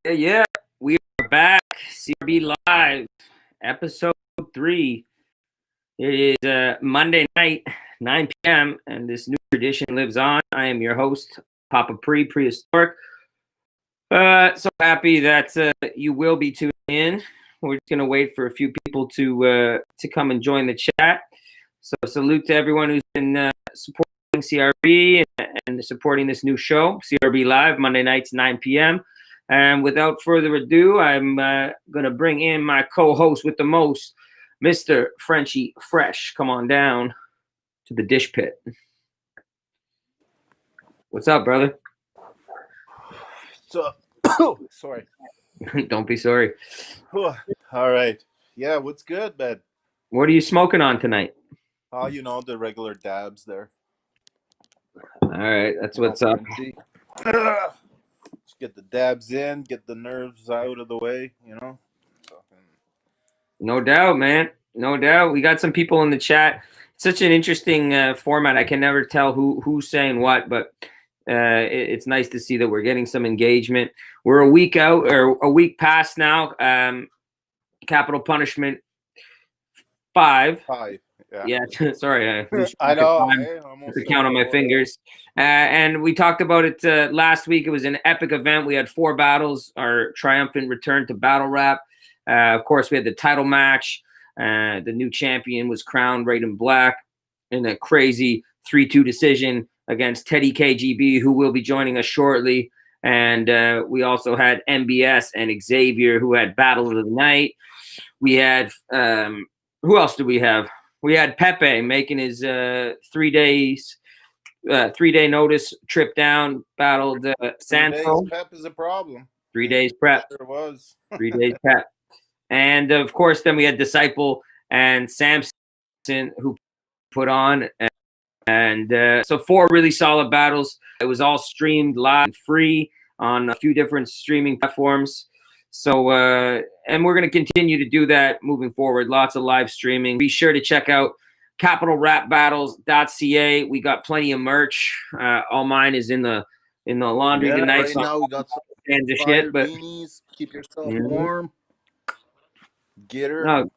Yeah, we are back. CRB Live, episode 3. It is Monday night, 9 p.m., and this new tradition lives on. I am your host, Papa Prehistoric. So happy that you will be tuning in. We're just going to wait for a few people to come and join the chat. So salute to everyone who's been supporting CRB and supporting this new show, CRB Live, Monday nights, 9 p.m., and without further ado, I'm going to bring in my co-host with the most, Mr. Frenchie Fresh. Come on down to the dish pit. What's up, brother? So, sorry. Don't be sorry. All right. Yeah, what's good, man? What are you smoking on tonight? Oh, you know, the regular dabs there. All right, that's what's up. Just get the dabs in, get the nerves out of the way, you know? No doubt, man. No doubt. We got some people in the chat. It's such an interesting format. I can never tell who's saying what, but it's nice to see that we're getting some engagement. We're a week out, or a week past now. Capital Punishment 5. Yeah. Sorry. I know. To count on my fingers. And we talked about it last week. It was an epic event. We had 4 battles, our triumphant return to battle rap. Of course, we had the title match. The new champion was crowned Red and Black in a crazy 3-2 decision against Teddy KGB, who will be joining us shortly. And we also had MBS and Xavier, who had battle of the night. We had, who else do we have? We had Pepe making his 3-day notice trip down, battled Santo. 3 days prep is a problem. 3 days prep. Sure was. 3 days prep. And of course, then we had Disciple and Samson, who put on. And so 4 really solid battles. It was all streamed live and free on a few different streaming platforms. So, and we're going to continue to do that moving forward. Lots of live streaming. Be sure to check out capitalrapbattles.ca. We got plenty of merch. All mine is in the laundry tonight. Right now we got some stands of shit, but beanies. Keep yourself warm. Get her. No,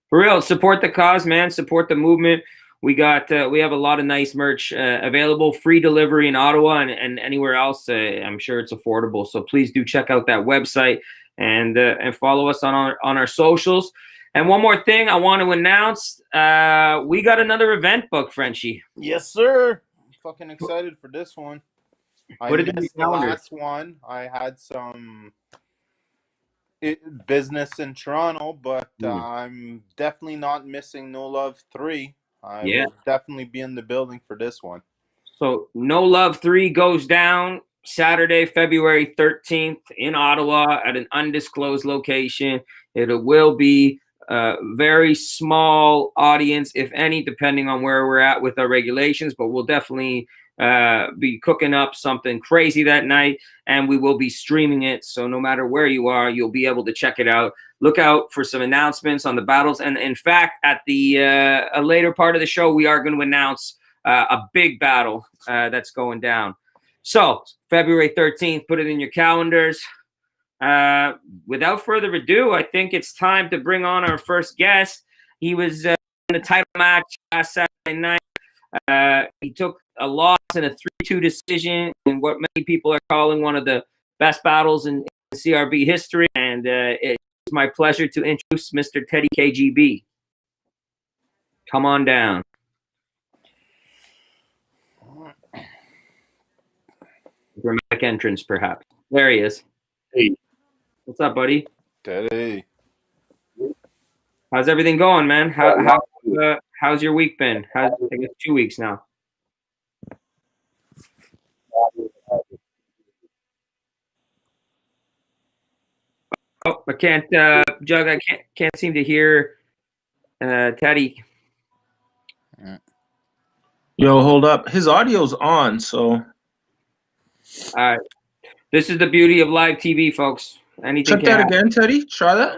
for real, support the cause, man. Support the movement. We got we have a lot of nice merch available, free delivery in Ottawa and anywhere else. I'm sure it's affordable. So please do check out that website and follow us on our socials. And one more thing I want to announce, we got another event booked, Frenchie. Yes, sir. I'm fucking excited for this one. I missed the last one. I had some business in Toronto, but I'm definitely not missing No Love 3. I will definitely be in the building for this one. So No Love 3 goes down Saturday, February 13th in Ottawa at an undisclosed location. It will be a very small audience, if any, depending on where we're at with our regulations, but we'll definitely be cooking up something crazy that night, and we will be streaming it. So no matter where you are, you'll be able to check it out. Look out for some announcements on the battles. And in fact, at the a later part of the show, we are going to announce a big battle that's going down. So February 13th, put it in your calendars. Without further ado, I think it's time to bring on our first guest. He was in the title match last Saturday night. He took a loss in a 3-2 decision in what many people are calling one of the best battles in CRB history. And it's my pleasure to introduce Mr. Teddy KGB. Come on down. Dramatic entrance, perhaps. There he is. Hey. What's up, buddy? Teddy. How's everything going, man? How's your week been? I guess 2 weeks now. Oh, I can't, Jug. I can't seem to hear Teddy. Yo, hold up. His audio's on, so. All right. This is the beauty of live TV, folks. Anything. Check that again, Teddy. Try that.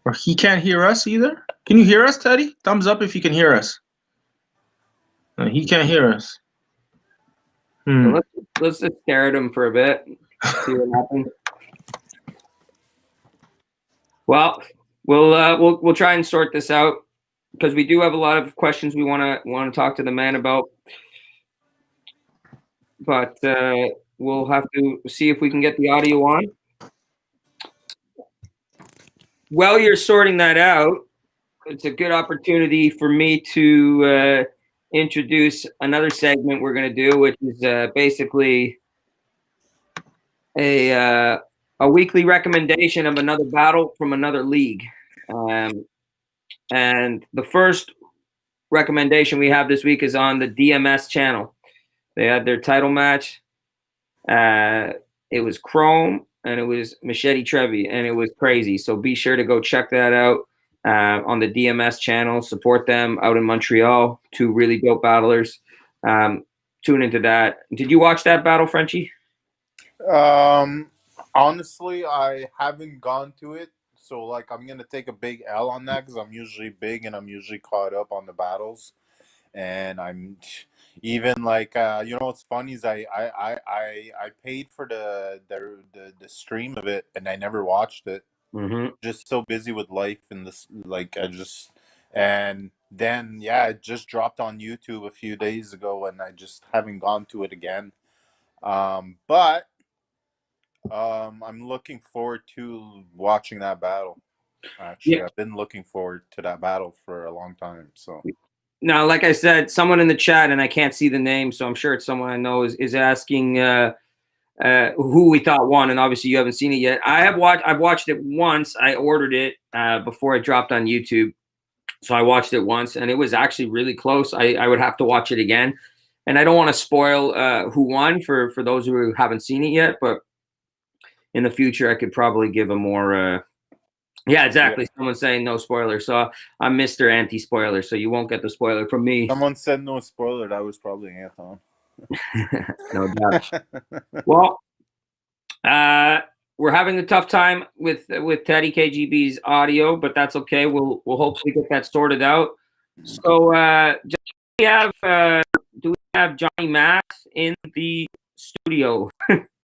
Or he can't hear us either. Can you hear us, Teddy? Thumbs up if you can hear us. No, he can't hear us. So let's just stare at him for a bit. See what happens. Well, we'll try and sort this out because we do have a lot of questions we want to talk to the man about. But we'll have to see if we can get the audio on. While you're sorting that out, it's a good opportunity for me to introduce another segment we're going to do, which is basically a weekly recommendation of another battle from another league. And the first recommendation we have this week is on the DMS channel. They had their title match. It was Chrome and it was Machete Trevi, and it was crazy. So be sure to go check that out on the DMS channel. Support them out in Montreal. Two really dope battlers. Tune into that. Did you watch that battle, Frenchie? Honestly, I haven't gone to it. So, like, I'm going to take a big L on that because I'm usually big and I'm usually caught up on the battles. And I'm even like, you know, what's funny is I paid for the stream of it and I never watched it. Mm-hmm. Just so busy with life and this, like, and then, yeah, it just dropped on YouTube a few days ago and I just haven't gone to it again. But I'm looking forward to watching that battle. Actually, yeah. I've been looking forward to that battle for a long time. So now, like I said, someone in the chat, and I can't see the name, so I'm sure it's someone I know, is asking who we thought won, and obviously you haven't seen it yet. I've watched it once. I ordered it before it dropped on YouTube, so I watched it once, and it was actually really close. I would have to watch it again, and I don't want to spoil who won for those who haven't seen it yet, but in the future I could probably give a more yeah, exactly. Yeah. Someone's saying no spoiler, so I'm Mr. Anti-spoiler, so you won't get the spoiler from me. Someone said no spoiler. That was probably Anton. No doubt. Well, we're having a tough time with Teddy KGB's audio, but that's okay. We'll hopefully get that sorted out. So, do we have Johnny Math in the studio?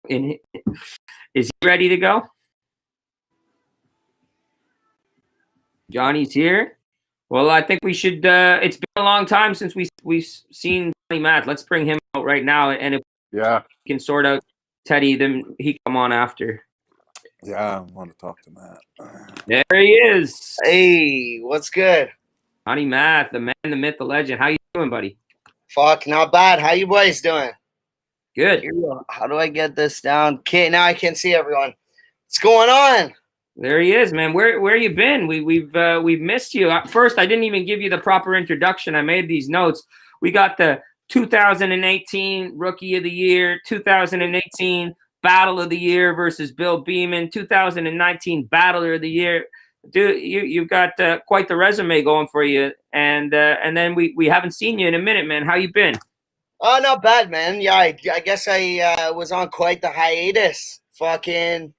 Is he ready to go? Johnny's here. Well, I think we should. It's been a long time since we've seen Johnny Matt. Let's bring him out right now, and if we can sort out Teddy, then he can come on after. Yeah, I want to talk to Matt. There he is. Hey, what's good? Johnny Matt, the man, the myth, the legend. How you doing, buddy? Fuck, not bad. How you boys doing? Good. How do I get this down? Okay, now I can see everyone. What's going on? There he is, man. Where you been? We've missed you. First, I didn't even give you the proper introduction. I made these notes. We got the 2018 Rookie of the Year, 2018 Battle of the Year versus Bill Beeman, 2019 Battler of the Year. Dude, you've got quite the resume going for you. And then we haven't seen you in a minute, man. How you been? Oh, not bad, man. Yeah, I guess I was on quite the hiatus. Fucking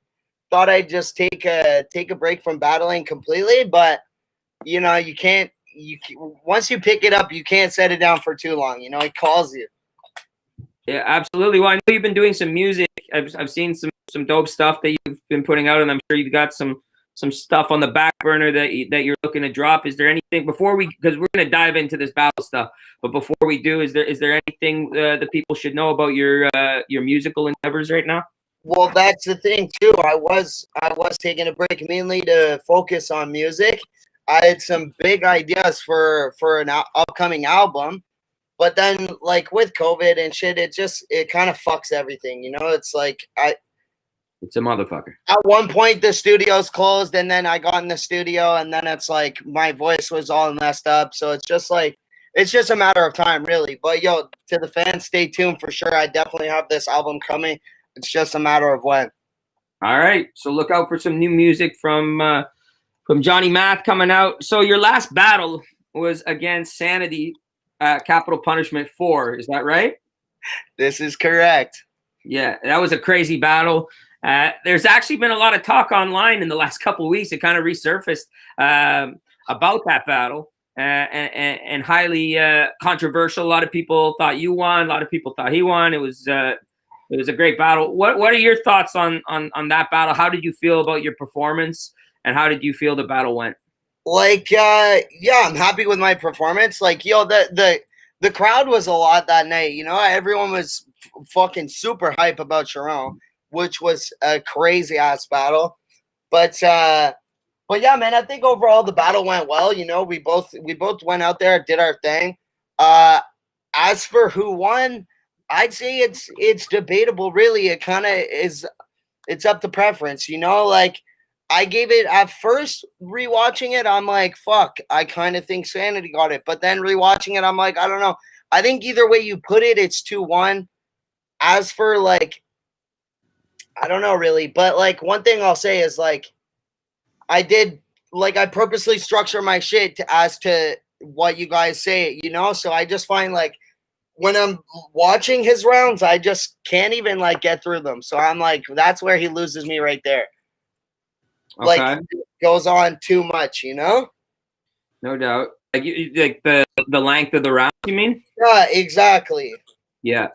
thought I'd just take a break from battling completely, but you know, you can't. Once you pick it up, you can't set it down for too long. You know, it calls you. Yeah, absolutely. Well, I know you've been doing some music. I've seen some dope stuff that you've been putting out, and I'm sure you've got some stuff on the back burner that you're looking to drop. Is there anything before because we're gonna dive into this battle stuff, but before we do, is there anything that people should know about your musical endeavors right now? Well, that's the thing too. I was taking a break mainly to focus on music. I had some big ideas for an upcoming album, but then like with COVID and shit, it kind of fucks everything. You know, it's like it's a motherfucker. At one point, the studio's closed, and then I got in the studio, and then it's like my voice was all messed up. So it's just a matter of time, really. But yo, to the fans, stay tuned for sure. I definitely have this album coming. It's just a matter of when. All right. So look out for some new music from Johnny Math coming out. So your last battle was against Sanity, Capital Punishment 4. Is that right? This is correct. Yeah, that was a crazy battle. There's actually been a lot of talk online in the last couple of weeks. It kind of resurfaced about that battle. and highly controversial. A lot of people thought you won. A lot of people thought he won. It was a great battle. What are your thoughts on that battle? How did you feel about your performance, and how did you feel the battle went? Like, yeah, I'm happy with my performance. Like, yo, the crowd was a lot that night. You know, everyone was fucking super hype about Sharon, which was a crazy ass battle. But yeah, man, I think overall the battle went well. You know, we both went out there, did our thing. As for who won, I'd say it's debatable. Really, it kind of is. It's up to preference. You know, like I gave it at first rewatching it. I'm like, fuck. I kind of think Sanity got it, but then rewatching it, I'm like, I don't know. I think either way you put it, it's 2-1. As for like, I don't know really, but like one thing I'll say is like, I purposely structure my shit as to what you guys say, you know? So I just find like when I'm watching his rounds, I just can't even like get through them. So I'm like, that's where he loses me right there. Okay. Like it goes on too much, you know? No doubt. Like like the length of the round, you mean? Yeah, exactly. Yeah.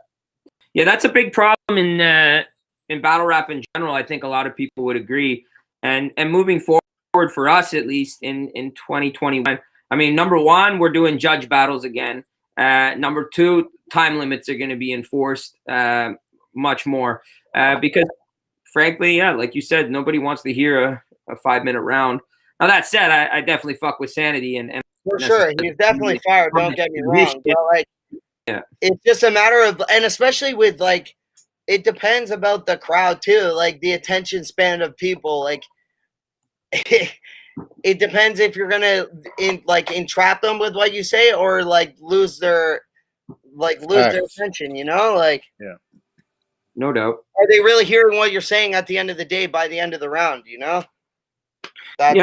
Yeah, that's a big problem in battle rap in general. I think a lot of people would agree. And moving forward for us, at least in 2021, I mean, number one, we're doing judge battles again. Number two, time limits are going to be enforced much more because, frankly, yeah, like you said, nobody wants to hear a 5-minute round. Now that said, I definitely fuck with Sanity and for sure, he's definitely fired. Don't get me wrong, but like, yeah, it's just a matter of, and especially with like, it depends about the crowd too, like the attention span of people. Like, it depends if you're gonna entrap them with what you say or like lose their attention. You know, like Yeah. No doubt. Are they really hearing what you're saying at the end of the day by the end of the round? You know. That's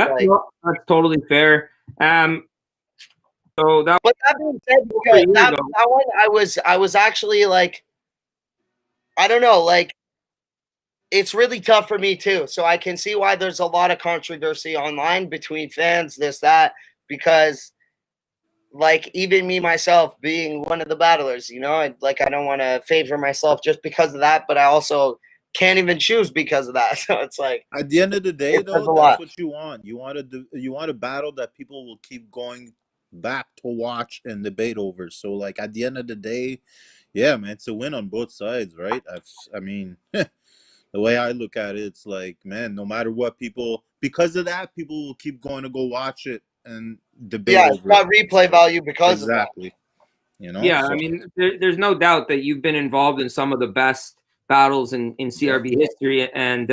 totally fair. So that. But that being said, because that one, I was actually like, I don't know, like, it's really tough for me too. So I can see why there's a lot of controversy online between fans, this, that, because like even me myself being one of the battlers, you know, I don't want to favor myself just because of that, but I also can't even choose because of that. So it's like at the end of the day, though, that's what you want. You want a battle that people will keep going back to watch and debate over. So like at the end of the day, yeah, man, it's a win on both sides, right? I mean, the way I look at it, it's like, man, no matter what, because of that, people will keep going to go watch it and debate. Yeah, it's got replay value because of that. You know. Yeah, so. I mean, there's no doubt that you've been involved in some of the best battles in CRB history, and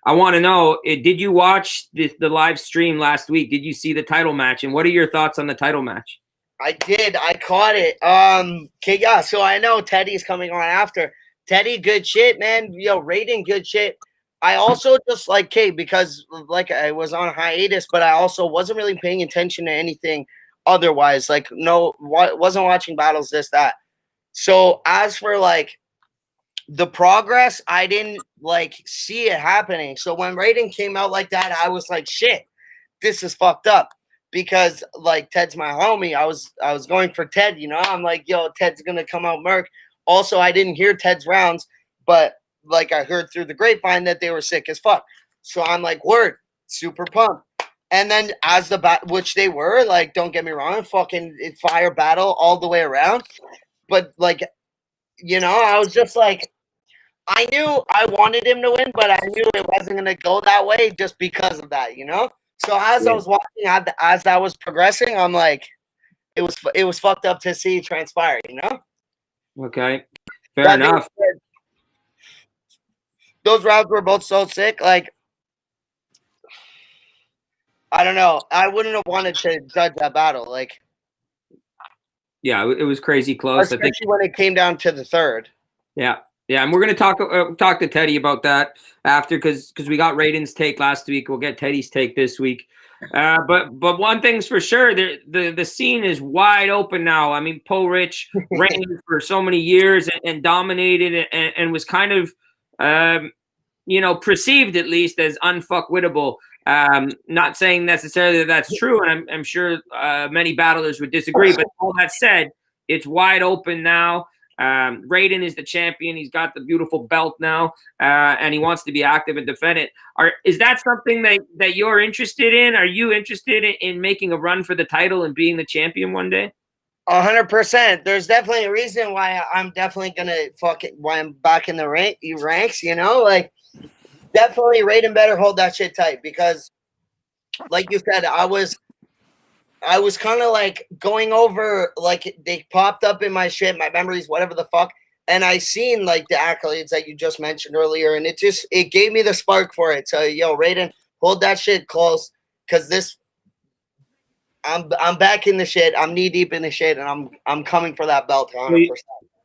I want to know, did you watch the live stream last week? Did you see the title match, and what are your thoughts on the title match? I did. I caught it. Okay, yeah. So I know Teddy's coming on after. Teddy, good shit, man. Yo, Raiden, good shit. I also just like because like I was on hiatus, but I also wasn't really paying attention to anything otherwise. Like wasn't watching battles, this, that. So as for like the progress, I didn't like see it happening. So when Raiden came out like that, I was like, shit, this is fucked up. Because like Ted's my homie. I was going for Ted, you know. I'm like, yo, Ted's gonna come out Merc. Also, I didn't hear Ted's rounds, but like I heard through the grapevine that they were sick as fuck. So I'm like, word, super pumped. And then as which they were, like, don't get me wrong, fucking fire battle all the way around. But like, you know, I was just like, I knew I wanted him to win, but I knew it wasn't gonna go that way just because of that, you know. So as I was watching, as that was progressing, I'm like, it was fucked up to see transpire, you know. Okay, fair enough. Those rounds were both so sick. Like, I don't know. I wouldn't have wanted to judge that battle. Like, yeah, it was crazy close. Especially when it came down to the third. Yeah. Yeah, and we're gonna talk to Teddy about that after, because we got Raiden's take last week. We'll get Teddy's take this week. But one thing's for sure, the scene is wide open now. I mean, Poe Rich reigned for so many years and dominated and was kind of, you know, perceived at least as unfuckwittable. Not saying necessarily that that's true, and I'm sure many battlers would disagree. But all that said, it's wide open now. Raiden is the champion. He's got the beautiful belt now, and he wants to be active and defend it. Is that something that you're interested in? Are you interested in making a run for the title and being the champion one day? 100%. There's definitely a reason why I'm definitely gonna why I'm back in the ranks. You know, like definitely Raiden better hold that shit tight because, like you said, I was kind of like going over, like they popped up in my shit, my memories, whatever the fuck, and I seen like the accolades that you just mentioned earlier, and it gave me the spark for it. So yo, Raiden, hold that shit close, cause this. I'm back in the shit. I'm knee deep in the shit, and I'm coming for that belt 100%.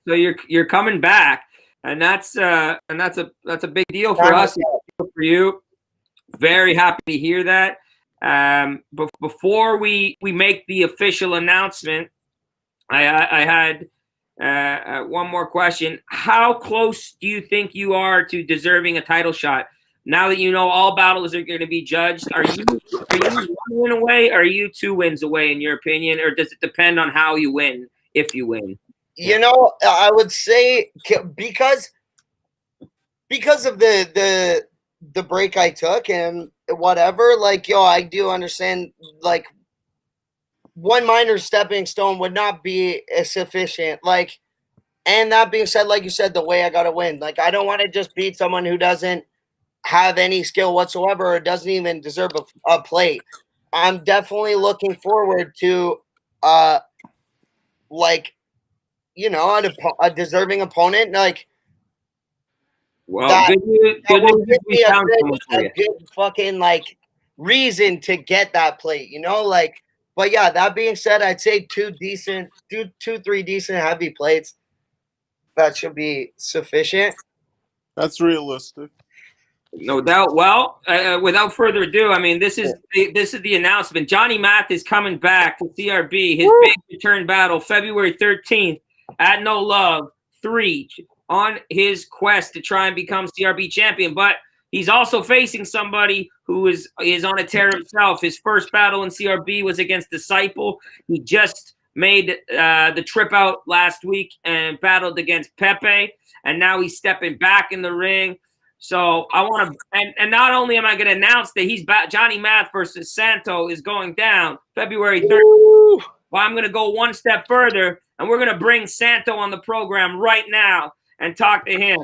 So you're coming back, and that's a big deal for us, for you. Very happy to hear that. But before we make the official announcement, I had one more question. How close do you think you are to deserving a title shot? Now that you know all battles are going to be judged, are you 1 win away? Or are you 2 wins away, in your opinion, or does it depend on how you win? If you win, you know, I would say because of the break I took and whatever, like yo, I do understand. Like one minor stepping stone would not be sufficient. Like, and that being said, like you said, the way I gotta win. Like I don't want to just beat someone who doesn't have any skill whatsoever or doesn't even deserve a plate. I'm definitely looking forward to like, you know, a deserving opponent. Like, well, that will give me a good fucking like reason to get that plate, you know, like. But yeah, that being said, I'd say 2, 3 decent heavy plates. That should be sufficient. That's realistic. No doubt. Well, without further ado, I mean, this is the announcement. Johnny Math is coming back to CRB. His big return battle, February 13th at No Love 3, on his quest to try and become CRB champion. But he's also facing somebody who is on a tear himself. His first battle in CRB was against Disciple. He just made the trip out last week and battled against Pepe, and now he's stepping back in the ring. So I want to, and not only am I going to announce that he's back, Johnny Math versus Santo is going down February 3rd. Well, I'm going to go one step further, and we're going to bring Santo on the program right now and talk to him.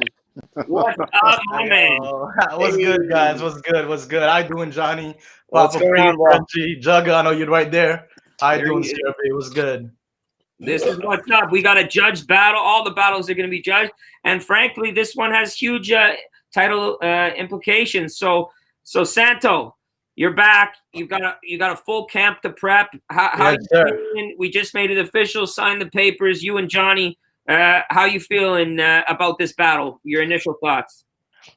What's up, my man? What's good, guys? What's good? How you doing, Johnny? What's going on, bro? Frenchie, Jugga, I know you're right there. How you doing, CRB? What's good? This is what's up. We got a judged battle. All the battles are going to be judged, and frankly, this one has huge title implications. So Santo, you're back. You got a full camp to prep. How Yes, you sir. feeling? We just made it official. Signed the papers. You and Johnny. How you feeling about this battle? Your initial thoughts?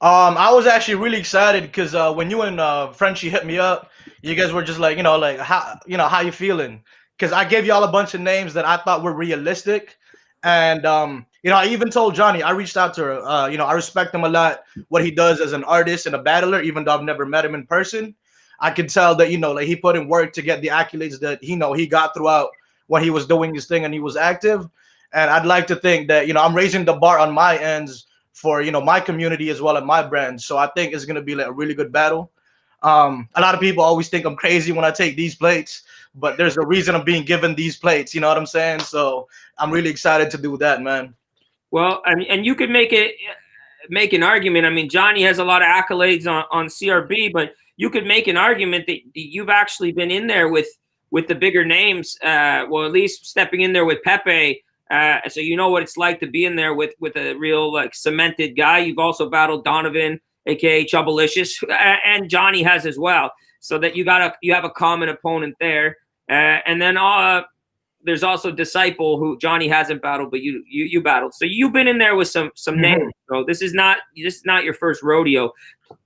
I was actually really excited because when you and Frenchie hit me up, you guys were just like, how you feeling? Because I gave y'all a bunch of names that I thought were realistic, and I even told Johnny, I reached out to her. I respect him a lot, what he does as an artist and a battler, even though I've never met him in person. I could tell that like he put in work to get the accolades that he got throughout when he was doing his thing and he was active. And I'd like to think that I'm raising the bar on my ends for my community as well as my brand. So I think it's gonna be like a really good battle. A lot of people always think I'm crazy when I take these plates, but there's a reason I'm being given these plates. You know what I'm saying? So I'm really excited to do that, man. Well, I mean, and you could make an argument. I mean, Johnny has a lot of accolades on CRB, but you could make an argument that you've actually been in there with the bigger names. Well, at least stepping in there with Pepe. So you know what it's like to be in there with a real like cemented guy. You've also battled Donovan, aka Troublicious, and Johnny has as well. So that you have a common opponent there, and then there's also Disciple, who Johnny hasn't battled, but you battled. So you've been in there with some names. So this is not your first rodeo.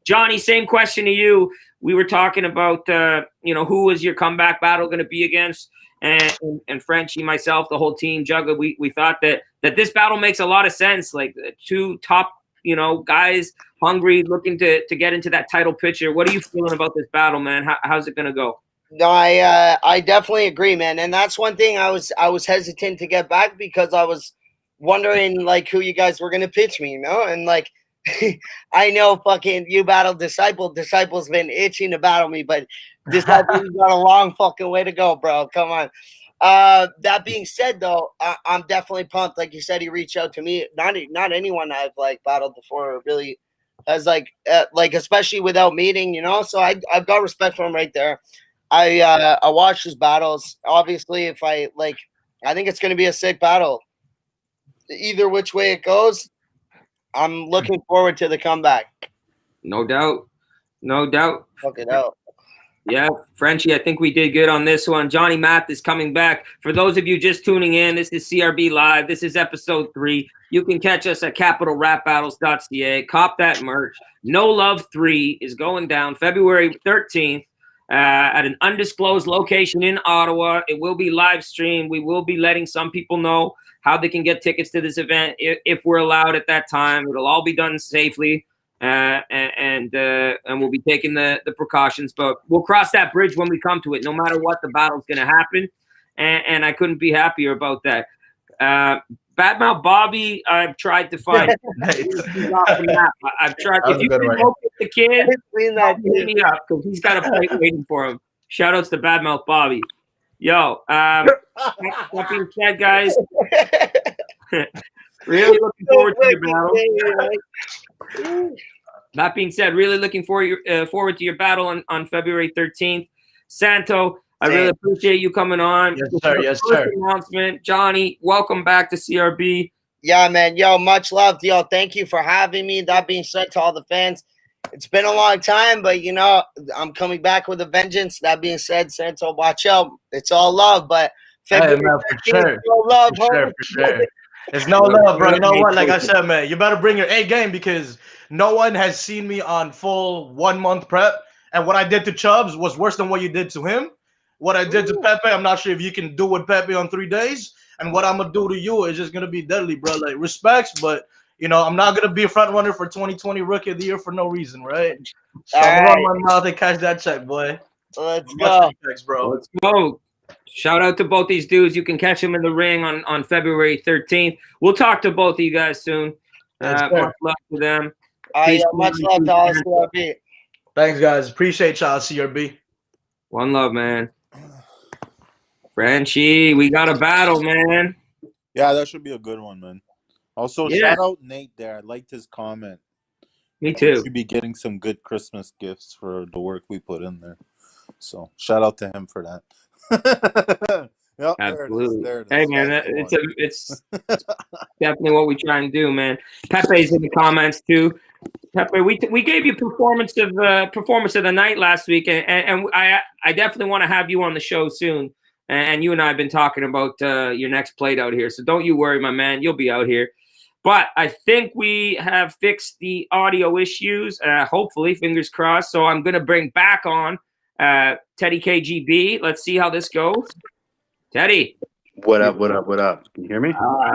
Johnny, same question to you. We were talking about who was your comeback battle going to be against, and Frenchie, myself, the whole team, Jugga. We thought that this battle makes a lot of sense. Like two top you know, guys hungry, looking to get into that title picture. What are you feeling about this battle, man? How's it gonna go? No, I definitely agree, man. And that's one thing I was hesitant to get back because I was wondering like who you guys were gonna pitch me, you know? And like I know fucking you battled Disciple. Disciple's been itching to battle me, but Disciple's got a long fucking way to go, bro. Come on. That being said, though, I'm definitely pumped. Like you said, he reached out to me. Not anyone I've like battled before really has like especially without meeting, you know. So I've got respect for him right there. I watched his battles. Obviously, if I think it's gonna be a sick battle. Either which way it goes, I'm looking forward to the comeback. No doubt. No doubt. Fuck it out. Yeah, Frenchie, I think we did good on this one. Johnny Math is coming back. For those of you just tuning in, this is CRB Live. This is episode 3. You can catch us at capitalrapbattles.ca. Cop that merch. No Love 3 is going down February 13th at an undisclosed location in Ottawa. It will be live streamed. We will be letting some people know how they can get tickets to this event if we're allowed at that time. It'll all be done safely. And we'll be taking the precautions, but we'll cross that bridge when we come to it. No matter what, the battle's going to happen, and I couldn't be happier about that. Badmouth Bobby, I've tried to find. I've tried. If you can look at the kid, hit me up because he's got a plate waiting for him. Shout outs to Badmouth Bobby. Yo, that being said, guys, really looking forward to the battle. That being said, really looking forward to your battle on February 13th. Santo, I really appreciate you coming on. Yes, sir. Yes, sir. Announcement. Johnny, welcome back to CRB. Yeah, man. Yo, much love. Yo, thank you for having me. That being said, to all the fans, it's been a long time, but, you know, I'm coming back with a vengeance. That being said, Santo, watch out. It's all love, but February 13th, for sure. no love, For sure. It's no love, bro. You know what? Like I said, man, you better bring your A game because no one has seen me on full 1 month prep. And what I did to Chubbs was worse than what you did to him. What I did to Pepe, I'm not sure if you can do with Pepe on 3 days. And what I'm going to do to you is just going to be deadly, bro. Like, respects, but, you know, I'm not going to be a front runner for 2020 Rookie of the Year for no reason, right? So I'm going to run my mouth and catch that check, boy. Let's go. Respects, bro. Let's go. Shout out to both these dudes. You can catch them in the ring on February 13th. We'll talk to both of you guys soon. Much love to them. Much love to all CRB. Thanks, guys. Appreciate y'all, CRB. One love, man. Frenchie, we got a battle, man. Yeah, that should be a good one, man. Also, shout out Nate there. I liked his comment. Me too. We should be getting some good Christmas gifts for the work we put in there. So shout out to him for that. Yep, absolutely. There it is. Hey, man, it's definitely what we try and do, man. Pepe's in the comments too. Pepe, we gave you performance of the night last week, and I definitely want to have you on the show soon. And you and I have been talking about your next plate out here, so don't you worry, my man. You'll be out here. But I think we have fixed the audio issues, hopefully, fingers crossed. So I'm going to bring back on Teddy KGB. Let's see how this goes. Teddy. What up? Can you hear me?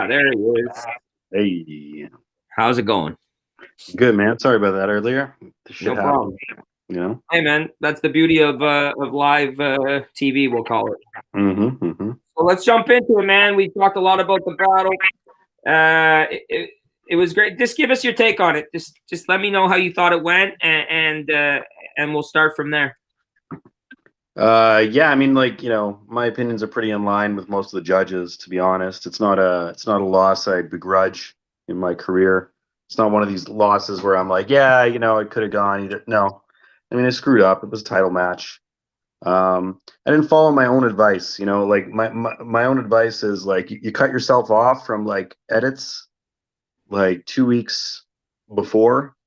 There he is. Hey. How's it going? Good, man. Sorry about that earlier. No problem. You know? Hey, man, that's the beauty of live TV, we'll call it. So let's jump into it, man. We talked a lot about the battle. It was great. Just give us your take on it. Just let me know how you thought it went, and we'll start from there. Yeah, I mean, like, you know, my opinions are pretty in line with most of the judges, to be honest. It's not a loss I begrudge in my career. It's not one of these losses where I'm like, yeah, you know, it could have gone either. No. I mean, I screwed up. It was a title match. I didn't follow my own advice, you know, like my own advice is like you cut yourself off from like edits like 2 weeks before,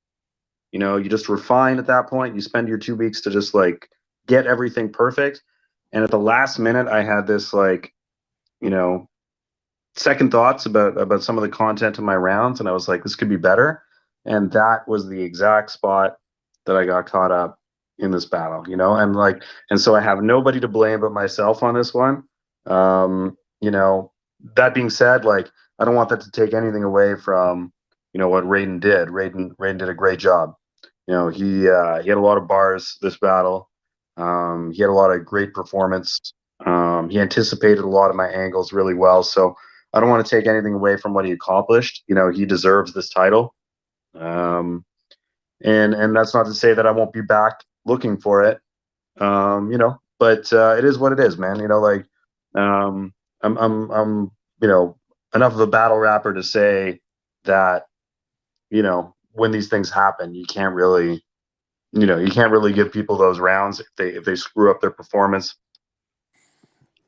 you know, you just refine at that point. You spend your 2 weeks to just like get everything perfect. And at the last minute, I had this like, you know, second thoughts about some of the content in my rounds. And I was like, this could be better. And that was the exact spot that I got caught up in this battle, you know, and so I have nobody to blame but myself on this one. You know, that being said, like, I don't want that to take anything away from, you know, what Raiden did. Raiden did a great job. You know, he had a lot of bars this battle. He had a lot of great performance. He anticipated a lot of my angles really well. So I don't want to take anything away from what he accomplished. You know, he deserves this title. And that's not to say that I won't be back looking for it. You know, but it is what it is, man. You know, like I'm you know, enough of a battle rapper to say that, you know, when these things happen, you can't really, you know, you can't really give people those rounds if they screw up their performance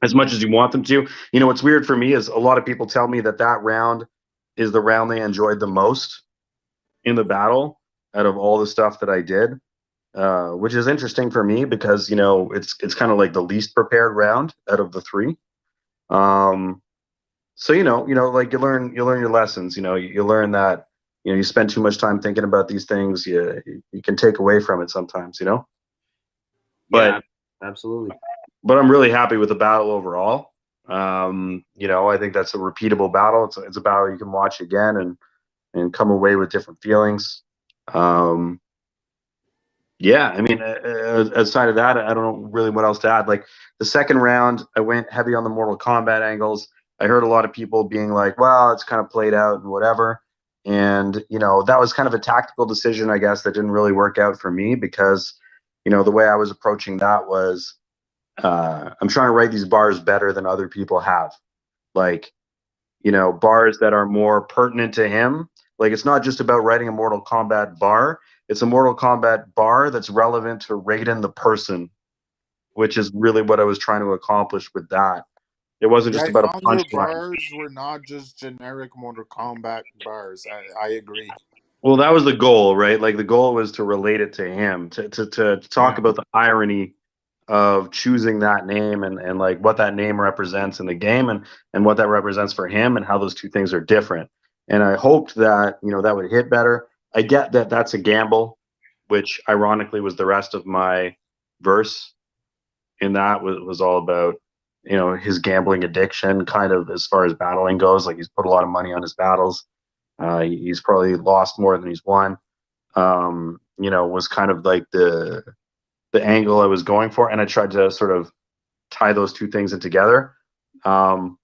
as much as you want them to. You know, what's weird for me is a lot of people tell me that that round is the round they enjoyed the most in the battle out of all the stuff that I did, which is interesting for me because, you know, it's kind of like the least prepared round out of the three. So like you learn your lessons. You know, you learn that, you know, you spend too much time thinking about these things, you can take away from it sometimes. You know, Yeah, but absolutely. but I'm really happy with the battle overall. You know, I think that's a repeatable battle. It's a battle you can watch again and come away with different feelings. Yeah, I mean, outside of that, I don't know really what else to add. Like the second round, I went heavy on the Mortal Kombat angles. I heard a lot of people being like, "Well, it's kind of played out and whatever." And you know, that was kind of a tactical decision, I guess, that didn't really work out for me because, you know, the way I was approaching that was, I'm trying to write these bars better than other people have. Like, you know, bars that are more pertinent to him. Like, it's not just about writing a Mortal Kombat bar. It's a Mortal Kombat bar that's relevant to Raiden the person, which is really what I was trying to accomplish with that. It wasn't Yeah, just I about a found your punchline. bars were not just generic Mortal Kombat bars. I agree. Well, that was the goal, right? Like the goal was to relate it to him, to talk Yeah. about the irony of choosing that name and like what that name represents in the game and what that represents for him and how those two things are different. And I hoped that, you know, that would hit better. I get that that's a gamble, which ironically was the rest of my verse in that was all about, you know, his gambling addiction kind of as far as battling goes. Like he's put a lot of money on his battles. He's probably lost more than he's won. You know, was kind of like the angle I was going for, and I tried to sort of tie those two things in together. Um,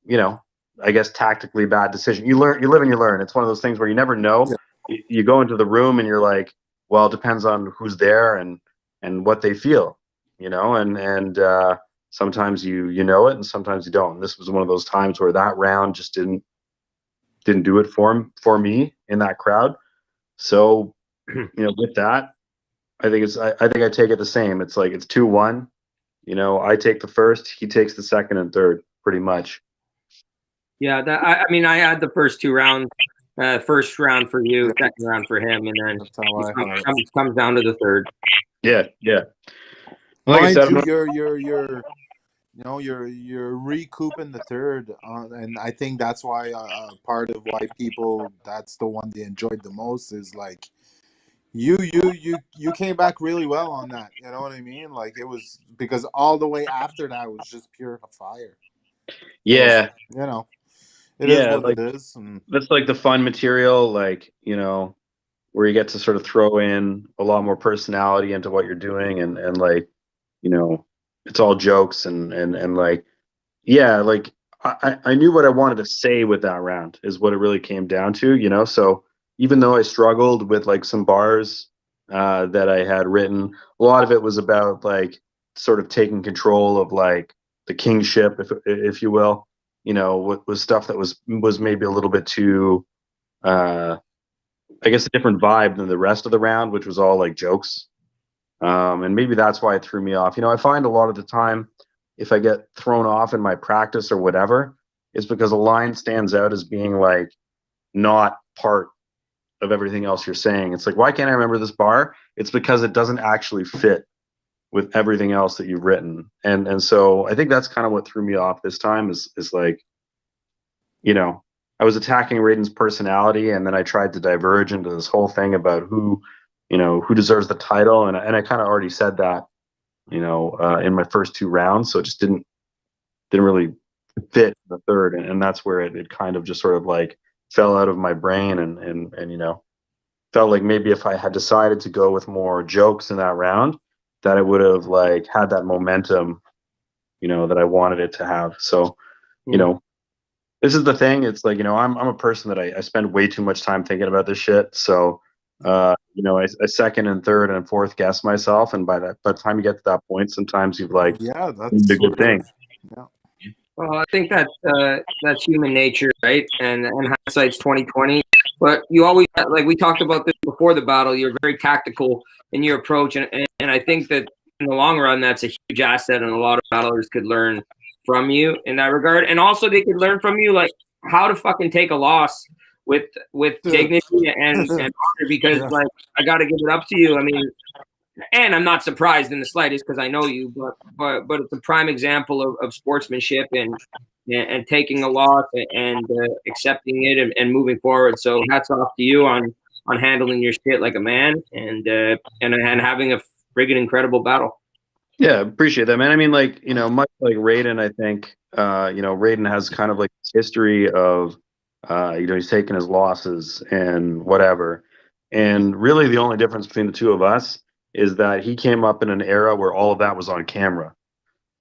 you know, I guess tactically bad decision. You learn, you live and you learn. It's one of those things where you never know. Yeah. You go into the room and you're like, well, it depends on who's there and what they feel, you know, and sometimes you know it and sometimes you don't. And this was one of those times where that round just didn't do it for me in that crowd. So, you know, with that, I think I think I take it the same. It's like it's 2-1. You know, I take the first, he takes the second and third, pretty much. Yeah, I mean, I had the first two rounds. First round for you, second round for him, and then That's how I have it. comes down to the third. Yeah, yeah. Like I Mind said, you, you're you know you're recouping the third, and I think that's why part of why people that's the one they enjoyed the most is like you came back really well on that. You know what I mean? Like it was because all the way after that was just pure fire. So yeah, you know it is yeah. what Like it is. And that's like the fun material, like, you know, where you get to sort of throw in a lot more personality into what you're doing and like, you know, it's all jokes and like, yeah, like I knew what I wanted to say with that round is what it really came down to, you know. So even though I struggled with like some bars that I had written, a lot of it was about like sort of taking control of like the kingship, if you will, you know, what was stuff that was maybe a little bit too I guess a different vibe than the rest of the round, which was all like jokes. And maybe that's why it threw me off. You know, I find a lot of the time if I get thrown off in my practice or whatever, it's because a line stands out as being like not part of everything else you're saying. It's like, why can't I remember this bar? It's because it doesn't actually fit with everything else that you've written. And so I think that's kind of what threw me off this time is like, you know, I was attacking Raiden's personality, and then I tried to diverge into this whole thing about who, you know, who deserves the title, and I kind of already said that, you know, in my first two rounds, so it just didn't really fit the third, and that's where it kind of just sort of like fell out of my brain, and you know, felt like maybe if I had decided to go with more jokes in that round, that it would have like had that momentum, you know, that I wanted it to have. So, you know, this is the thing. It's like, you know, I'm a person that I spend way too much time thinking about this shit. So, you know, I second and third and fourth guess myself, and by the time you get to that point, sometimes you've like Yeah, did that's a good sort of, thing. yeah. Well, I think that's human nature, right? And hindsight's 2020. But you always, like we talked about this before the battle, you're very tactical in your approach, and I think that in the long run, that's a huge asset, and a lot of battlers could learn from you in that regard. And also, they could learn from you like how to fucking take a loss with dignity and honor. Because Yeah. like I got to give it up to you. I mean, and I'm not surprised in the slightest because I know you, but it's a prime example of sportsmanship and taking a loss and accepting it and moving forward. So hats off to you on handling your shit like a man and having a friggin' incredible battle. Yeah, appreciate that, man. I mean, like, you know, much like Raiden, I think, you know, Raiden has kind of like history of, you know, he's taken his losses and whatever. And really, the only difference between the two of us is that he came up in an era where all of that was on camera.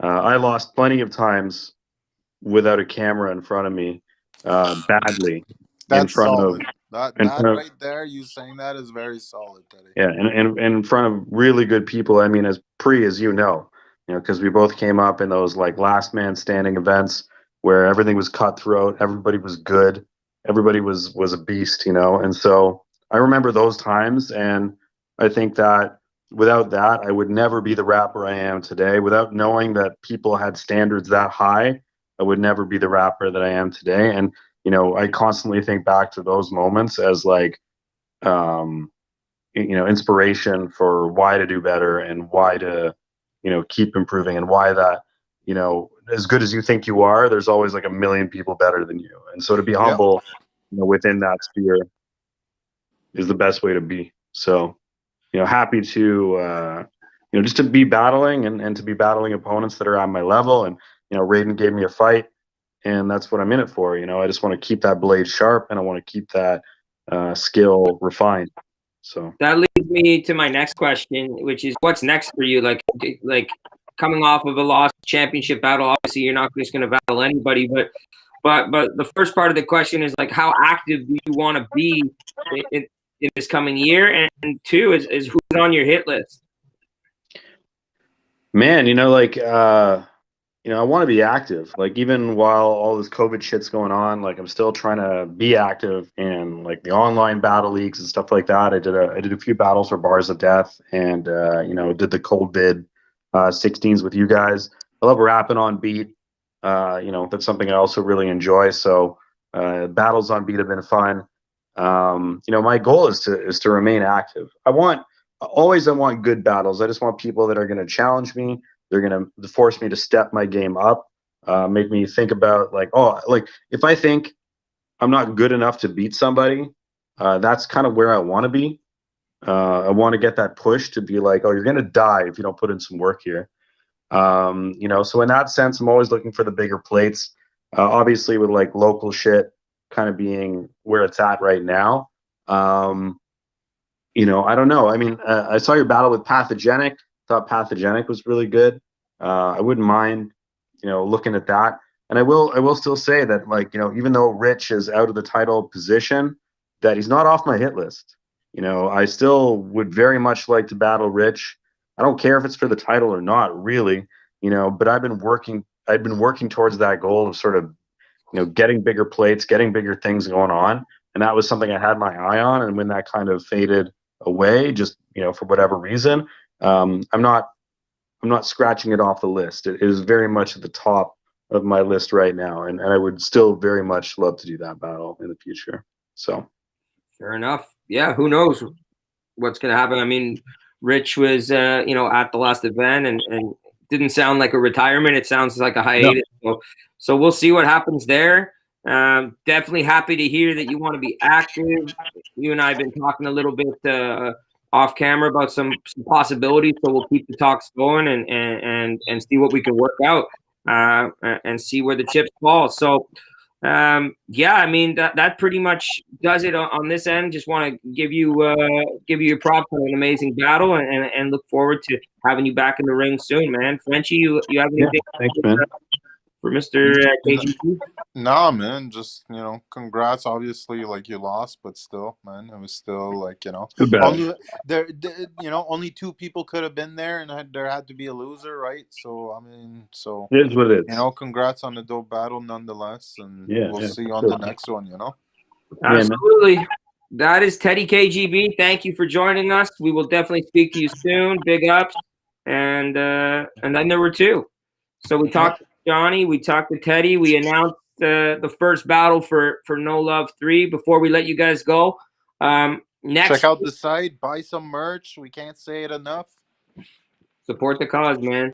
I lost plenty of times without a camera in front of me, badly in That's front of, solid. That in that front of, right there, you saying that is very solid, Teddy. yeah, and in front of really good people. I mean, as as you know, because we both came up in those like last man standing events where everything was cutthroat, everybody was good, everybody was a beast, you know. And so I remember those times, and I think that without that, I would never be the rapper I am today. Without knowing that people had standards that high, I would never be the rapper that I am today. And you know, I constantly think back to those moments as like, um, you know, inspiration for why to do better and why to, you know, keep improving, and why that, you know, as good as you think you are, there's always like a million people better than you. And so to be Yep. humble, you know, within that sphere is the best way to be. So, you know, happy to, you know, just to be battling and to be battling opponents that are at my level. And, you know, Raiden gave me a fight, and that's what I'm in it for. You know, I just want to keep that blade sharp, and I want to keep that skill refined. So That leads me to my next question, which is what's next for you? Like coming off of a lost championship battle, obviously you're not just going to battle anybody, but the first part of the question is like how active do you want to be in this coming year, and two is who's on your hit list? man, you know, like you know, I want to be active. Like even while all this COVID shit's going on, like I'm still trying to be active in like the online battle leagues and stuff like that. I did a few battles for Bars of Death, and you know, did the cold vid 16s with you guys. I love rapping on beat. You know, that's something I also really enjoy. So battles on beat have been fun. You know, my goal is to remain active. I want good battles. I just want people that are going to challenge me. They're going to force me to step my game up, make me think about like, oh, like if I think I'm not good enough to beat somebody, that's kind of where I want to be. I want to get that push to be like, oh, you're going to die if you don't put in some work here. You know, so in that sense, I'm always looking for the bigger plates. Obviously, with like local shit kind of being where it's at right now. You know, I don't know. I mean, I saw your battle with Pathogenic. Thought Pathogenic was really good. I wouldn't mind, you know, looking at that. And I will still say that, like, you know, even though Rich is out of the title position, that he's not off my hit list. You know, I still would very much like to battle Rich. I don't care if it's for the title or not, really. You know, but I've been working towards that goal of sort of, you know, getting bigger plates, getting bigger things going on. And that was something I had my eye on. And when that kind of faded away, just, you know, for whatever reason, I'm not scratching it off the list. It is very much at the top of my list right now, and I would still very much love to do that battle in the future. So Fair enough. Yeah, who knows what's going to happen? I mean, Rich was you know, at the last event and didn't sound like a retirement. It sounds like a hiatus. No. So we'll see what happens there. Definitely happy to hear that you want to be active. You and I have been talking a little bit off camera about some possibilities, so we'll keep the talks going and see what we can work out and see where the chips fall. So Yeah, I mean that pretty much does it on this end. Just want to give you your props on an amazing battle, and look forward to having you back in the ring soon, man. Frenchie, you have anything Thanks, man. for Mr. KGB? Nah, man, just congrats. Obviously, like you lost, but still, man, it was still like Too bad. only only two people could have been there, and there had to be a loser, right? So I mean, It is what it is. congrats on the dope battle, nonetheless, and we'll see you on sure. the next one. Absolutely. That is Teddy KGB. Thank you for joining us. We will definitely speak to you soon. Big ups. And then there were two. So we talked to Johnny, we talked to Teddy, we announced the first battle for No Love 3 before we let you guys go. Next, Check out the site, buy some merch. We can't say it enough. support the cause, man.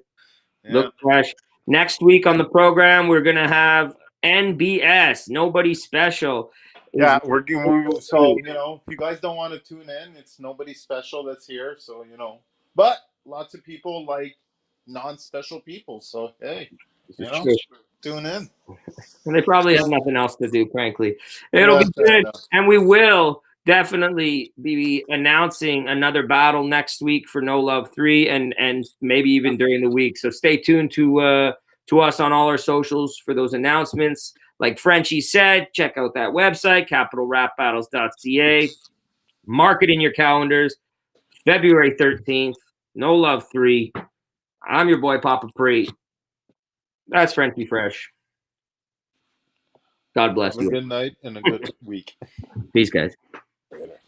Yeah. Look fresh. Next week on the program, we're gonna have NBS, Nobody Special. Yeah, so if you guys don't want to tune in, it's nobody special that's here. So but lots of people like non-special people. So hey, tune in. And they probably have nothing else to do, frankly. It'll be good, and we will definitely be announcing another battle next week for No Love 3, and maybe even during the week. So stay tuned to us on all our socials for those announcements. Like Frenchie said, check out that website, capitalrapbattles.ca. Mark it in your calendars. February 13th, No Love 3. I'm your boy, Papa Pre. That's Frenchie Fresh. God bless you. Have a good night and a good week. Peace, guys. Later.